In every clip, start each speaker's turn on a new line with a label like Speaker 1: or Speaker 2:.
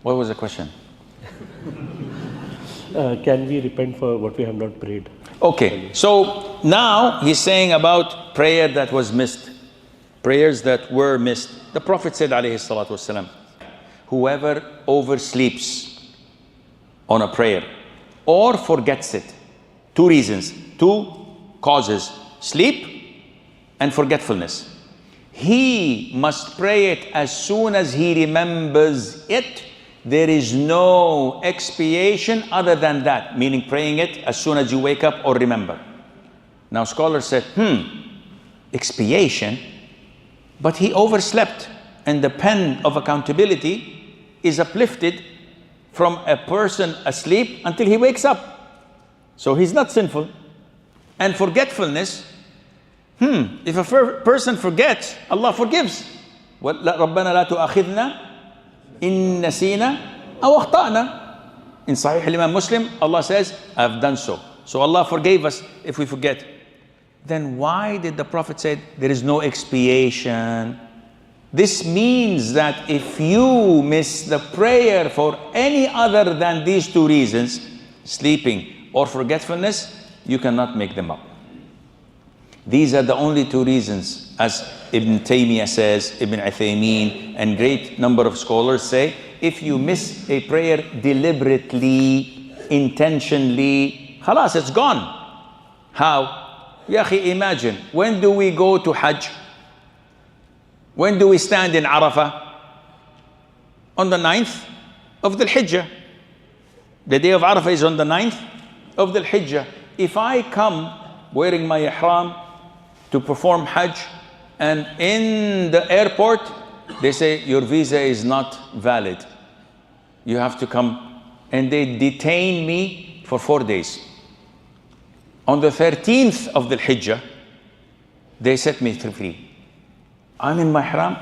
Speaker 1: What was the question?
Speaker 2: Can we repent for what we have not prayed?
Speaker 1: Okay, so now he's saying about prayer that was missed. Prayers that were missed. The Prophet said, alayhi salatu wasalam, whoever oversleeps on a prayer or forgets it, two reasons, two causes, sleep and forgetfulness. He must pray it as soon as he remembers it. There is no expiation other than that, meaning praying it as soon as you wake up or remember. Now scholars said, expiation? But he overslept, and the pen of accountability is uplifted from a person asleep until he wakes up. So he's not sinful. And forgetfulness, if a person forgets, Allah forgives. رَبَّنَا لَا تُؤَخِذْنَا إِن نَسِينَا أَوْ أَخْطَأْنَا. In Sahih al-Imam Muslim, Allah says, I've done so. So Allah forgave us if we forget. Then why did the Prophet say there is no expiation? This means that if you miss the prayer for any other than these two reasons, sleeping or forgetfulness, you cannot make them up. These are the only two reasons, as Ibn Taymiyyah says, Ibn Uthaymeen, and great number of scholars say, if you miss a prayer deliberately, intentionally, khalas, it's gone. How? Ya akhi, imagine, when do we go to Hajj? When do we stand in Arafah? On the 9th of the Hijjah. The day of Arafah is on the 9th of the Hijjah. If I come wearing my ihram to perform Hajj, and in the airport they say your visa is not valid, you have to come, and they detain me for 4 days. On the 13th of the Hijjah, they set me free. I'm in my ihram,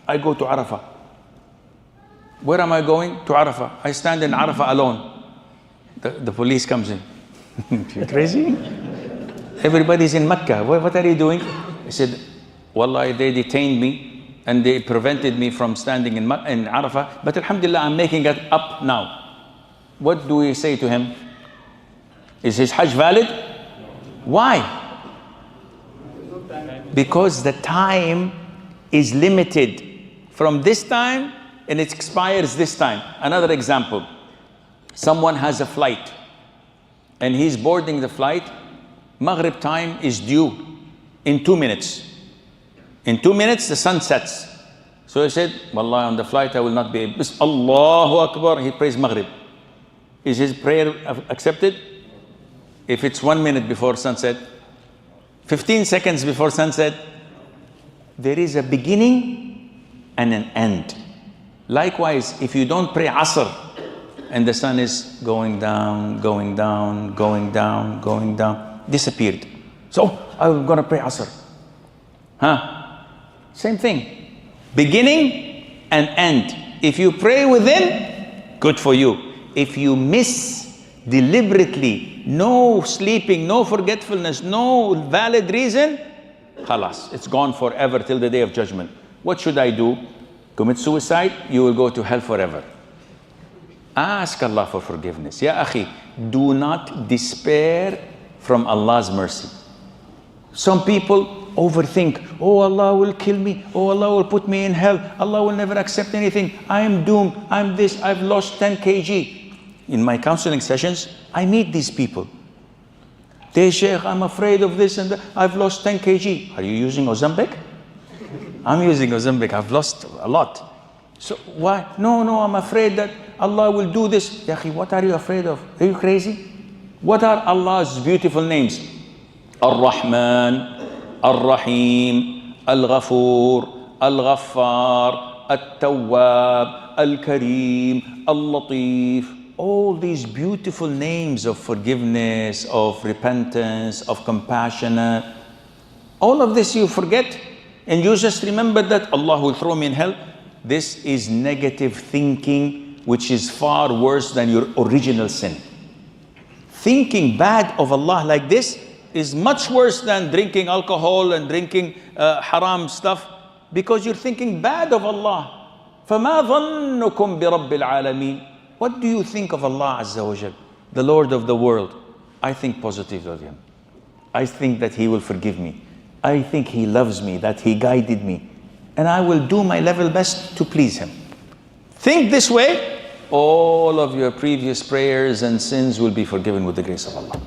Speaker 1: I go to Arafah. Where am I going? To Arafah. I stand in Arafah alone. The police comes in. You crazy? Everybody's in Mecca. What are you doing? I said, Wallahi, they detained me and they prevented me from standing in Arafah. But alhamdulillah, I'm making it up now. What do we say to him? Is his Hajj valid? Why? Because the time is limited from this time and it expires this time. Another example, someone has a flight and he's boarding the flight. Maghrib time is due in 2 minutes. In 2 minutes the sun sets. So he said, Wallah, on the flight I will not be able. Allahu Akbar, he prays Maghrib. Is his prayer accepted? If it's 1 minute before sunset, 15 seconds before sunset, there is a beginning and an end. Likewise, if you don't pray Asr and the sun is going down, going down, going down, going down, disappeared. So, I'm going to pray Asr. Same thing. Beginning and end. If you pray within, good for you. If you miss deliberately, no sleeping, no forgetfulness, no valid reason, khalas, it's gone forever till the day of judgment. What should I do? Commit suicide, you will go to hell forever. Ask Allah for forgiveness. Ya akhi, do not despair from Allah's mercy. Some people overthink, oh Allah will kill me, oh Allah will put me in hell, Allah will never accept anything, I am doomed, I'm this, I've lost 10 kg. In my counseling sessions, I meet these people. They say, I'm afraid of this and that. I've lost 10 kg. Are you using Ozempic? I'm using Ozempic. I've lost a lot. So why? No, I'm afraid that Allah will do this. Ya akhi, what are you afraid of? Are you crazy? What are Allah's beautiful names? Ar-Rahman, Ar-Rahim, Al-Ghafoor, Al-Ghaffar, Al-Tawwab, Al-Kareem, Al-Latif. All these beautiful names of forgiveness, of repentance, of compassion. All of this you forget and you just remember that Allah will throw me in hell. This is negative thinking, which is far worse than your original sin. Thinking bad of Allah like this is much worse than drinking alcohol and drinking haram stuff, because you're thinking bad of Allah. فَمَا ظَنُّكُمْ بِرَبِّ الْعَالَمِينَ. What do you think of Allah Azza wa Jal, the Lord of the world? I think positive of Him. I think that He will forgive me. I think He loves me, that He guided me. And I will do my level best to please Him. Think this way, all of your previous prayers and sins will be forgiven with the grace of Allah.